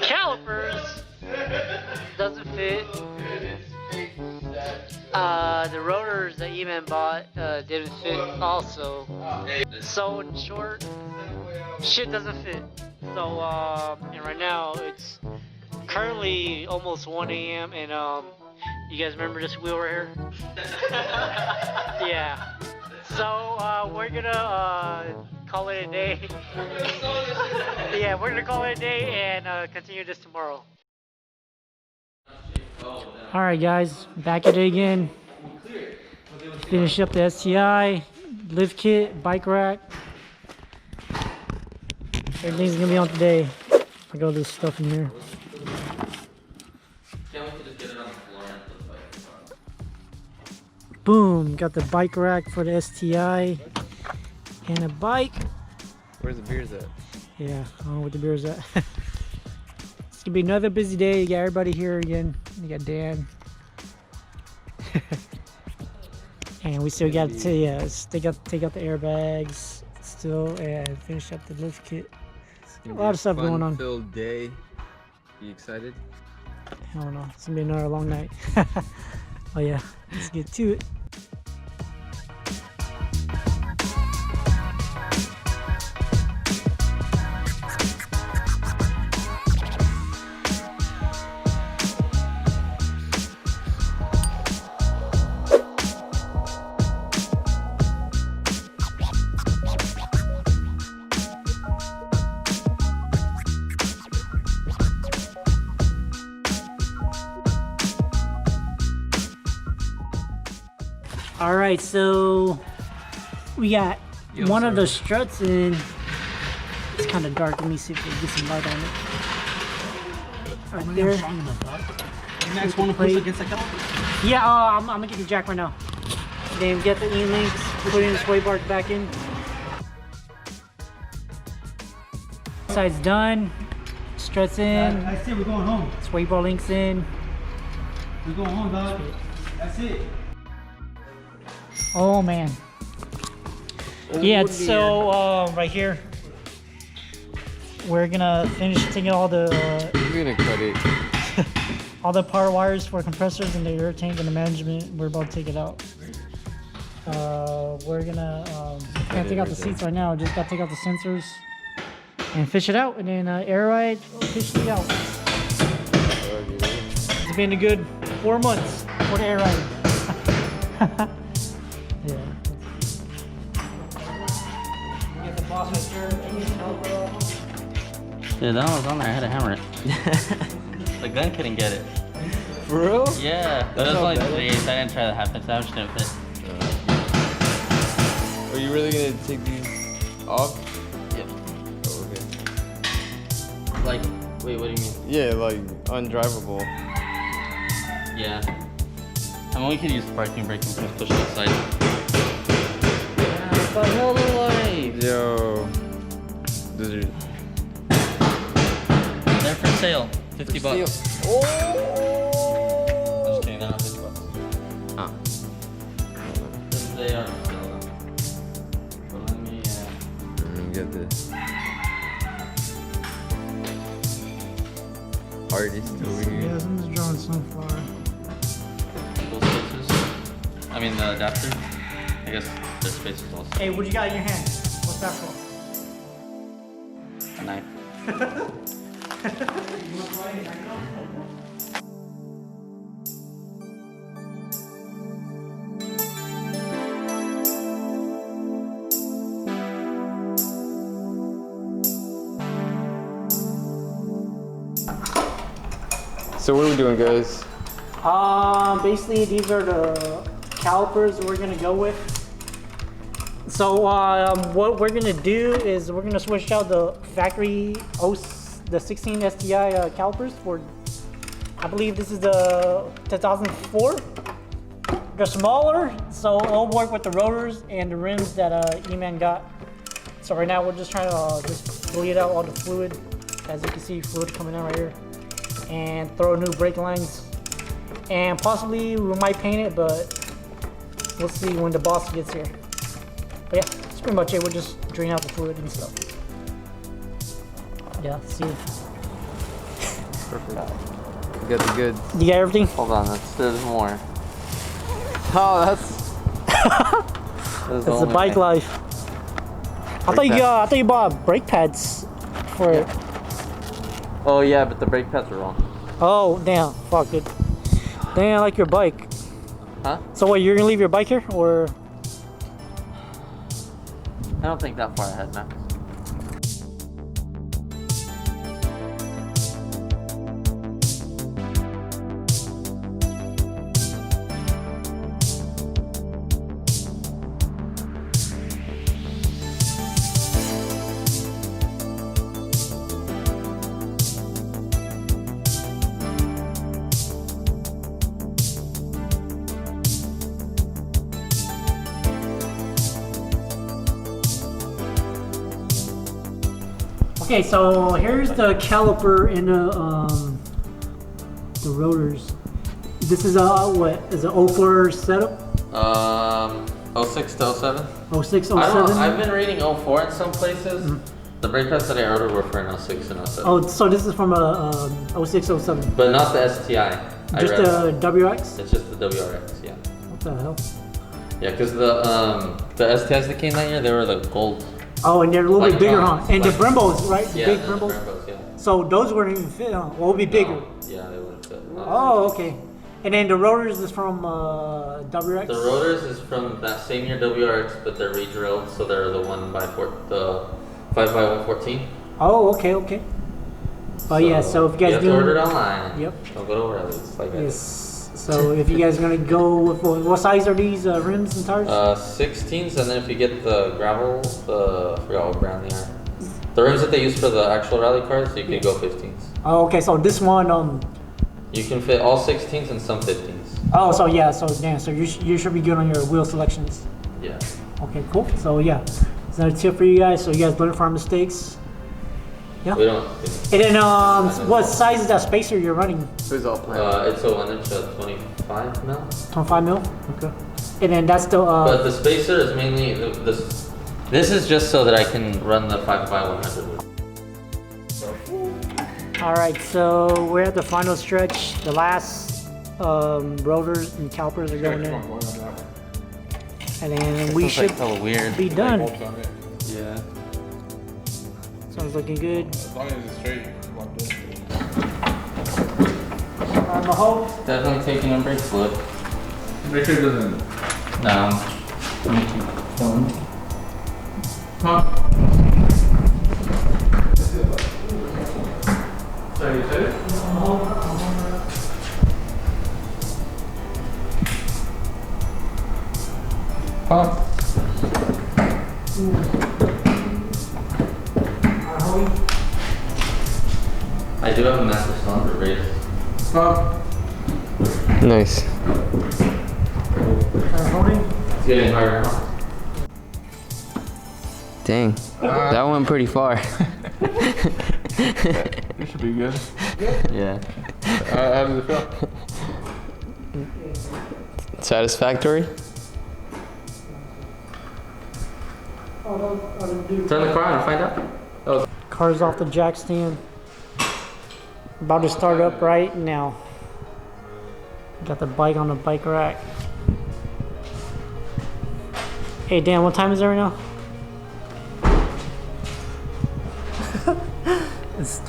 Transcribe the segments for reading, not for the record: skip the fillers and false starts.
calipers doesn't fit. The rotors that E-Man bought didn't fit also. So in short, shit doesn't fit. So and right now it's currently almost 1 a.m. and you guys remember this wheel right here? Yeah. So we're gonna call it a day. Yeah, we're gonna call it a day and continue this tomorrow. Alright guys, back at it again. Finish up the STI, lift kit, bike rack. Everything's gonna be on today. I got all this stuff in here. Boom, got the bike rack for the STI and a bike. Where's the beers at? Yeah, I don't know where the beer's at. It's gonna be another busy day. You got everybody here again. You got Dan. And we still got to take out the airbags still and finish up the lift kit. A lot of stuff going on. Filled day. You excited? I don't know. It's gonna be another long night. Oh yeah, let's get to it. All right, so we got one of the struts in. It's kind of dark. Let me see if we can get some light on it. Right there. You guys want to push against the caliper? Yeah, I'm gonna get the jack right now. Then get the E-links, put in the sway bars back in. Side's done. Struts in. That's it, we're going home. Sway bar links in. We're going home, dog. That's it. Oh man. Yeah, so right here we're gonna finish taking all the You're gonna cut it. all the power wires for compressors and the air tank and the management. We're about to take it out. We're gonna can't take out the seats right now, just gotta take out the sensors and fish it out, and then air ride officially out. It's been a good 4 months for the air ride. Yeah. Get the boss right here. Dude, that one was on there. I had to hammer it. The gun couldn't get it. For real? Yeah. But it was only 3/8. I didn't try the half inch. That just didn't fit. Are you really gonna take these off? Yep. Oh, okay. Like, wait, what do you mean? Yeah, like undrivable. Yeah. I mean, we could use parking brake and just push it aside. Yeah, but hold the lights. Yo. Those are... They're for sale. 50 bucks. Oh! I'm just kidding, they're not 50 bucks. Ah. They are for sale though. But let me get this. Artist over here. Yeah, I'm just drawing sunflower. those spaces. I mean the adapter. I guess there's spaces also. Hey, what you got in your hand? What's that for? A knife. So what are we doing, guys? Basically these are the calipers we're gonna go with. So what we're gonna do is we're gonna switch out the factory the 16 STI calipers for, I believe this is the 2004. They're smaller, so it'll work with the rotors and the rims that E-Man got. So right now we're just trying to just bleed out all the fluid. As you can see, fluid coming out right here. And throw new brake lines. And possibly we might paint it, but we'll see when the boss gets here. But yeah, that's pretty much it. We'll just drain out the fluid and stuff. Yeah, see. Perfect. We got the goods. You got everything? Hold on, there's more. Oh, that's That's the bike life. I thought you bought brake pads for it. Oh yeah, but the brake pads are wrong. Oh damn, fuck it. Damn, I like your bike. Huh? So what, you're gonna leave your bike here, or? I don't think that far ahead, Max. Okay, so here's the caliper and the rotors. This is what is an 04 setup? 06 to 07. 06, I don't know, 07? I've been reading 04 in some places. The brake pads that I ordered were for an 06 and 07. Oh, so this is from a 06, 07. But not the STI. Just the WX? It's just the WRX, yeah. What the hell? Yeah, because the STIs that came that year, they were the gold. Oh, and they're a little Like bit bigger, bronze, huh? And the like- Brembos, right? The Yeah, big the Brembos? Brembos, yeah. So those wouldn't even fit, huh? What would be bigger? No, yeah, they wouldn't fit. Oh, okay. And then the rotors is from WX? The rotors is from that same year WRX, but they're re-drilled, so they're the 5x114. Oh, okay, okay. Oh yeah, so if you guys have do to order it online. Yep. Don't go to O'Reilly's like I did. Yes. So if you guys are gonna go with what size are these rims and tires? 16s, and then if you get the gravel, I forgot what brand they are. The rims that they use for the actual rally cars, you can go 15s. Oh, okay. So this one, You can fit all 16s and some 15s. oh, so yeah, so damn, so you should be good on your wheel selections. Yeah. Okay, cool. So yeah, is that a tip for you guys? So you guys learn from our mistakes. Yeah. We don't. And then what size is that spacer you're running? Who's all playing? It's a 1-inch 25 mil. 25 mil. Okay. And then that's the. But the spacer is mainly this. This is just so that I can run the 5x100 with. All right, so we're at the final stretch. The last rotors and calipers are going in, and then we should hella weird. be done. Yeah. Sounds looking good. As long as it's straight. Mahomes. Definitely taking in brake fluid. Make sure it doesn't. No. Huh? Sorry, you said it? Huh? I do have a massive cylinder race. Huh? Nice. It's getting harder now. Dang. That went pretty far. It should be good. Yeah. How does it feel? Satisfactory? Turn the car on and find out. Car's off the jack stand. About to start up right now. Got the bike on the bike rack. Hey Dan, what time is it right now? It's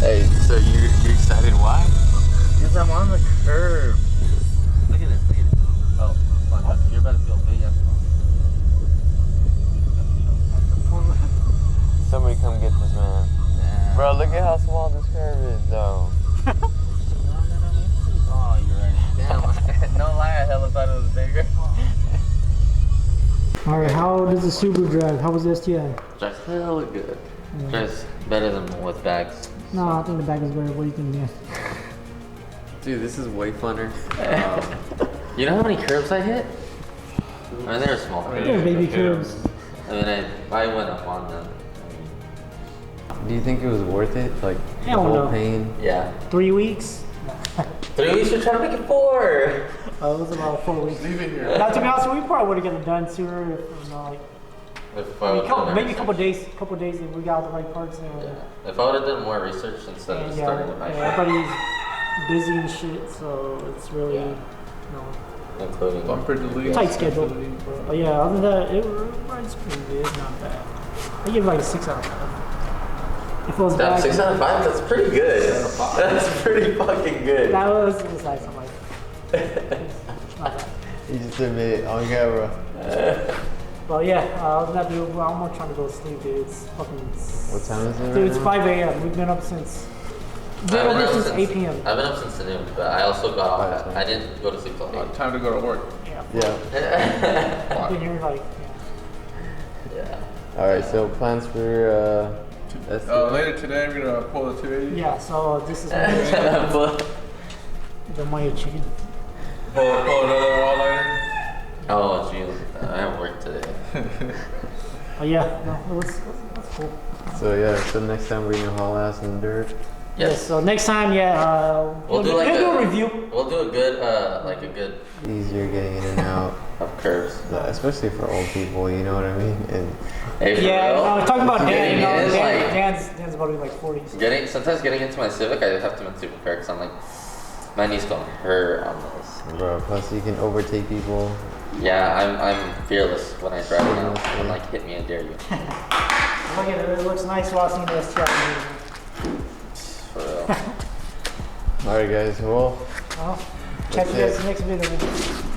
Hey, so you're excited why? Because I'm on the curb. Look at this, look at this. Oh, fuck, you're about to feel big after Somebody come get this man. Bro, look at how small this curve is though. Oh, you're right. Damn, no lie, I hella thought it was bigger. all right. How does the Subaru drive? How was the STI? Drives hella good. Drives better than with bags. No, I think the back is better. What do you think, Dan? Dude, this is way funner. You know how many curbs I hit? curves. I mean, they're small. They're baby curves. I mean, I went up on them. Do you think it was worth it? Like the Hell whole no. pain? Yeah. 3 weeks? 3 weeks, you're trying to make it 4. It was about 4 weeks. Leave it here. Now, to be honest, we probably would have got it done sooner if, you know, like, If I would've done maybe a research. couple days if we got the right parts and Yeah. If I would have done more research instead of just starting with my everybody's busy and shit, so it's really, you know, including Bumper delete. tight schedule. But yeah, other than that, it runs pretty good, not bad. I give it like a 6 out of 5. If it was Damn, back, 6 out of 5. That's pretty good. That's pretty fucking good. that was nice. I'm like, not bad. You just admit it on camera. But yeah, other than that, dude, I'm more trying to go to sleep, dude. It's fucking. What time is it Dude, right it's now? 5 a.m. We've been up since. We've been I've been up up since since 8 p.m. I've been up since noon, but I also got off. Five, I didn't go to sleep till 8. Time to go to work. Yeah. Yeah. I've been here like. Yeah. All right. So plans for Later today, we're gonna pull the 280. Yeah. So this is the Maya chicken. Pull another all nighter. Oh, jeez. I have work today. But yeah, no, that's cool. So yeah. So next time we're gonna haul ass in the dirt. Yes. So next time, yeah, We'll do like we'll do a a review. We'll do a good, like a good Easier getting in and out, of curves. especially for old people. You know what I mean? And Hey, for Yeah, real, no, talking about Dan. getting You know, in, like, Dan's about to be like 40s. sometimes getting into my Civic, I have to make super car because I'm like, my knee's gonna hurt on this. bro, plus you can overtake people. Yeah, I'm fearless when I drive around. I'm like, hit me, I dare you. Look at it. It looks nice watching the STI. For real. All right, guys. Well. Well, catch you guys next video.